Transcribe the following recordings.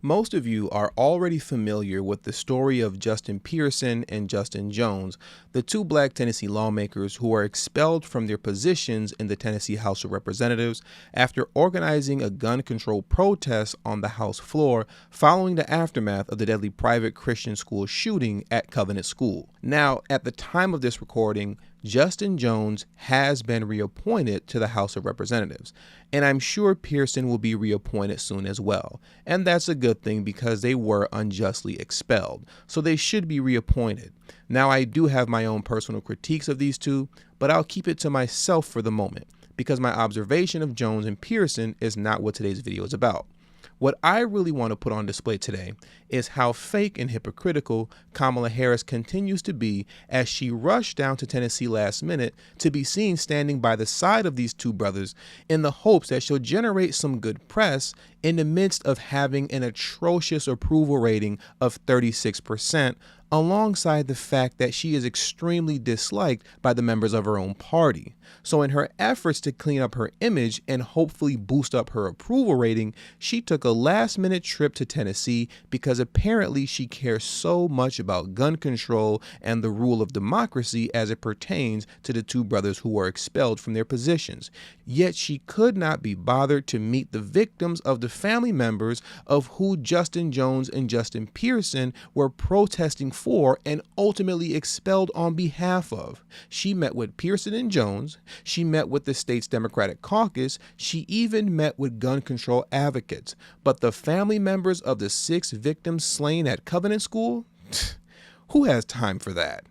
Most of you are already familiar with the story of Justin Pearson and Justin Jones, the two black Tennessee lawmakers who were expelled from their positions in the Tennessee House of Representatives after organizing a gun control protest on the House floor following the aftermath of the deadly private Christian school shooting at Covenant School. Now, at the time of this recording, Justin Jones has been reappointed to the House of Representatives, and I'm sure Pearson will be reappointed soon as well. And that's a good thing because they were unjustly expelled, so they should be reappointed. Now, I do have my own personal critiques of these two, but I'll keep it to myself for the moment because my observation of Jones and Pearson is not what today's video is about. What I really want to put on display today is how fake and hypocritical Kamala Harris continues to be as she rushed down to Tennessee last minute to be seen standing by the side of these two brothers in the hopes that she'll generate some good press in the midst of having an atrocious approval rating of 36%, alongside the fact that she is extremely disliked by the members of her own party. So in her efforts to clean up her image and hopefully boost up her approval rating, she took a last-minute trip to Tennessee because apparently she cares so much about gun control and the rule of democracy as it pertains to the two brothers who were expelled from their positions. Yet she could not be bothered to meet the victims of the family members of who Justin Jones and Justin Pearson were protesting for and ultimately expelled on behalf of. She met with Pearson and Jones, she met with the state's Democratic caucus, she even met with gun control advocates. But the family members of the 6 victims slain at Covenant School? Who has time for that?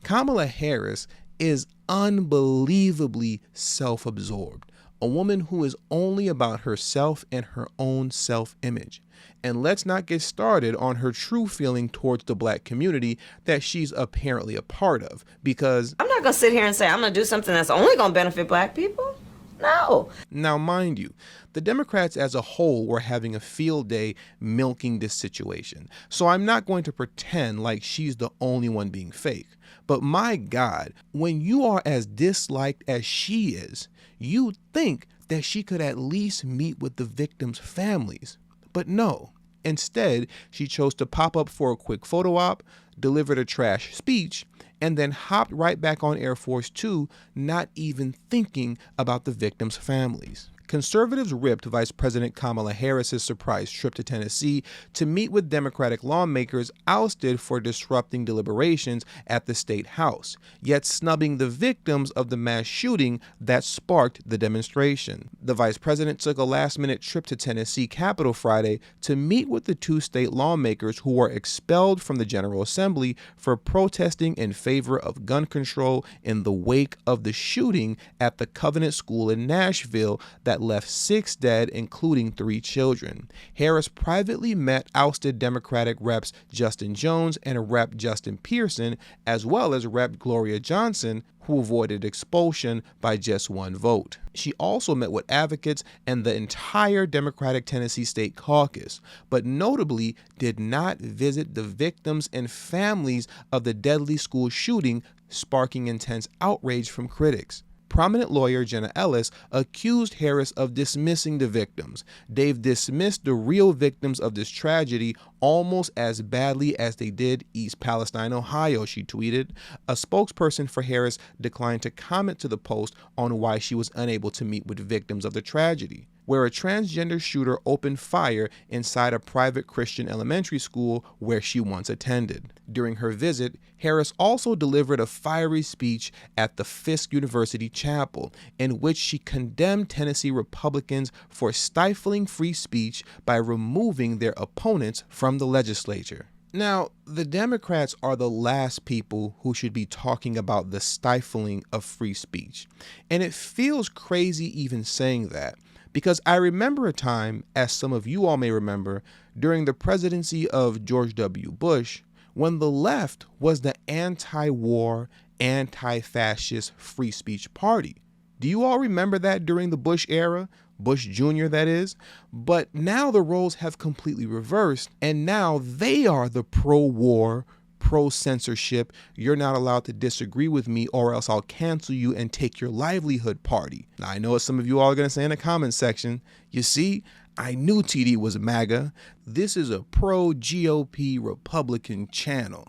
Kamala Harris is unbelievably self-absorbed, a woman who is only about herself and her own self-image. And let's not get started on her true feeling towards the black community that she's apparently a part of, because I'm not going to sit here and say I'm going to do something that's only going to benefit black people. No. Now, mind you, the Democrats as a whole were having a field day milking this situation. So I'm not going to pretend like she's the only one being fake. But my God, when you are as disliked as she is, you'd think that she could at least meet with the victims' families. But no. Instead, she chose to pop up for a quick photo op, delivered a trash speech, and then hopped right back on Air Force Two, not even thinking about the victims' families. Conservatives ripped Vice President Kamala Harris's surprise trip to Tennessee to meet with Democratic lawmakers ousted for disrupting deliberations at the state house, yet snubbing the victims of the mass shooting that sparked the demonstration. The vice president took a last-minute trip to Tennessee Capitol Friday to meet with the 2 state lawmakers who were expelled from the General Assembly for protesting in favor of gun control in the wake of the shooting at the Covenant School in Nashville that left 6 dead, including 3 children. Harris privately met ousted Democratic reps Justin Jones and Rep. Justin Pearson, as well as Rep. Gloria Johnson, who avoided expulsion by just 1 vote. She also met with advocates and the entire Democratic Tennessee State Caucus, but notably did not visit the victims and families of the deadly school shooting, sparking intense outrage from critics. Prominent lawyer Jenna Ellis accused Harris of dismissing the victims. They've dismissed the real victims of this tragedy almost as badly as they did East Palestine, Ohio, she tweeted. A spokesperson for Harris declined to comment to the Post on why she was unable to meet with victims of the tragedy, where a transgender shooter opened fire inside a private Christian elementary school where she once attended. During her visit, Harris also delivered a fiery speech at the Fisk University Chapel, in which she condemned Tennessee Republicans for stifling free speech by removing their opponents from the legislature. Now, the Democrats are the last people who should be talking about the stifling of free speech. And it feels crazy even saying that, because I remember a time, as some of you all may remember, during the presidency of George W. Bush, when the left was the anti-war, anti-fascist free speech party. Do you all remember that during the Bush era? Bush Jr., that is. But now the roles have completely reversed, and now they are the pro-war, pro-censorship, you're not allowed to disagree with me or else I'll cancel you and take your livelihood party. Now, I know what some of you all are going to say in the comment section. You see, I knew TD was MAGA. This is a pro-GOP Republican channel.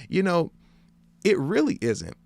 You know, it really isn't.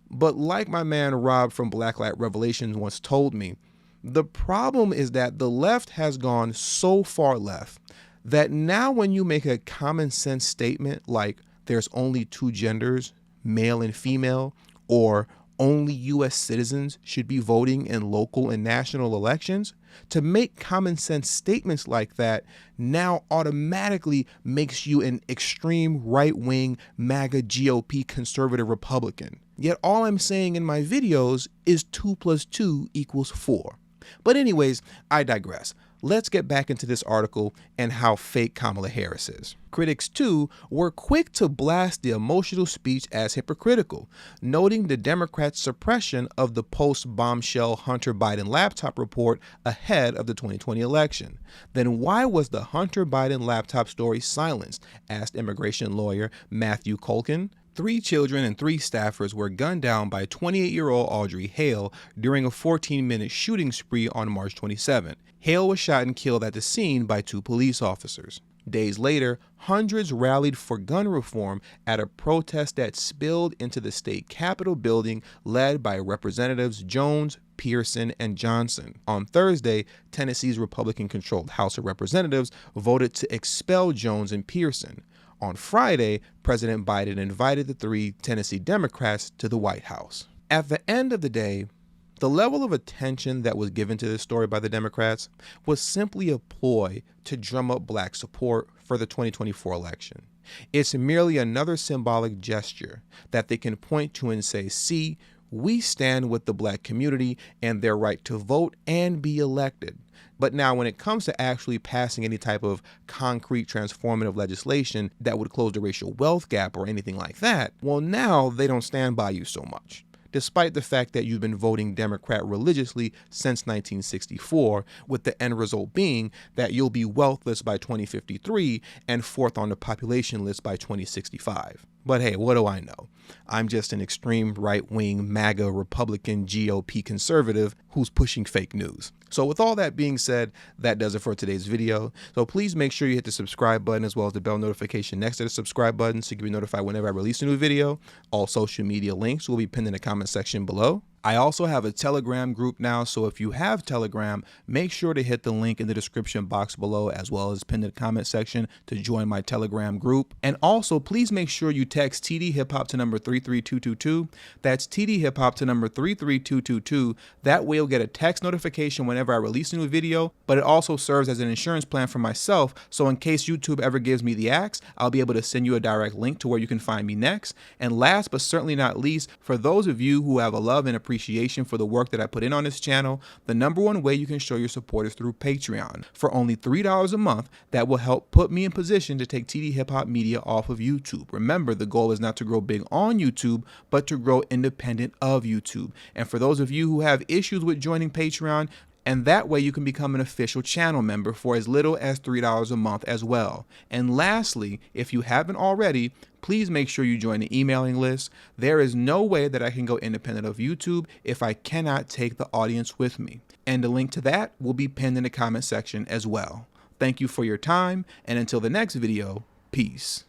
But like my man Rob from Blacklight Revelations once told me, the problem is that the left has gone so far left that now when you make a common sense statement like there's only two genders, male and female, or only U.S. citizens should be voting in local and national elections, to make common sense statements like that now automatically makes you an extreme right-wing MAGA GOP conservative Republican. Yet all I'm saying in my videos is 2 + 2 = 4. But anyways, I digress. Let's get back into this article and how fake Kamala Harris is. Critics, too, were quick to blast the emotional speech as hypocritical, noting the Democrats' suppression of the post-bombshell Hunter Biden laptop report ahead of the 2020 election. Then why was the Hunter Biden laptop story silenced? Asked immigration lawyer Matthew Culkin. 3 children and 3 staffers were gunned down by 28-year-old Audrey Hale during a 14-minute shooting spree on March 27. Hale was shot and killed at the scene by 2 police officers. Days later, hundreds rallied for gun reform at a protest that spilled into the state capitol building led by Representatives Jones, Pearson, and Johnson. On Thursday, Tennessee's Republican-controlled House of Representatives voted to expel Jones and Pearson. On Friday, President Biden invited the 3 Tennessee Democrats to the White House. At the end of the day, the level of attention that was given to this story by the Democrats was simply a ploy to drum up black support for the 2024 election. It's merely another symbolic gesture that they can point to and say, see, we stand with the black community and their right to vote and be elected. But now when it comes to actually passing any type of concrete transformative legislation that would close the racial wealth gap or anything like that, well, now they don't stand by you so much. Despite the fact that you've been voting Democrat religiously since 1964, with the end result being that you'll be wealthless by 2053 and 4th on the population list by 2065. But hey, what do I know? I'm just an extreme right-wing MAGA Republican GOP conservative who's pushing fake news. So with all that being said, that does it for today's video. So please make sure you hit the subscribe button as well as the bell notification next to the subscribe button so you can be notified whenever I release a new video. All social media links will be pinned in the comment section below. I also have a Telegram group now, so if you have Telegram, make sure to hit the link in the description box below as well as pinned in the comment section to join my Telegram group. And also, please make sure you text tdhiphop to number 33222. That's tdhiphop to number 33222. That way you'll get a text notification whenever I release a new video, but it also serves as an insurance plan for myself, so in case YouTube ever gives me the axe, I'll be able to send you a direct link to where you can find me next. And last but certainly not least, for those of you who have a love and appreciation for the work that I put in on this channel, the #1 way you can show your support is through Patreon. For only $3 a month, that will help put me in position to take TD Hip Hop Media off of YouTube. Remember, the goal is not to grow big on YouTube, but to grow independent of YouTube. And for those of you who have issues with joining Patreon, and that way you can become an official channel member for as little as $3 a month as well. And lastly, if you haven't already, please make sure you join the emailing list. There is no way that I can go independent of YouTube if I cannot take the audience with me. And the link to that will be pinned in the comment section as well. Thank you for your time, and until the next video, peace.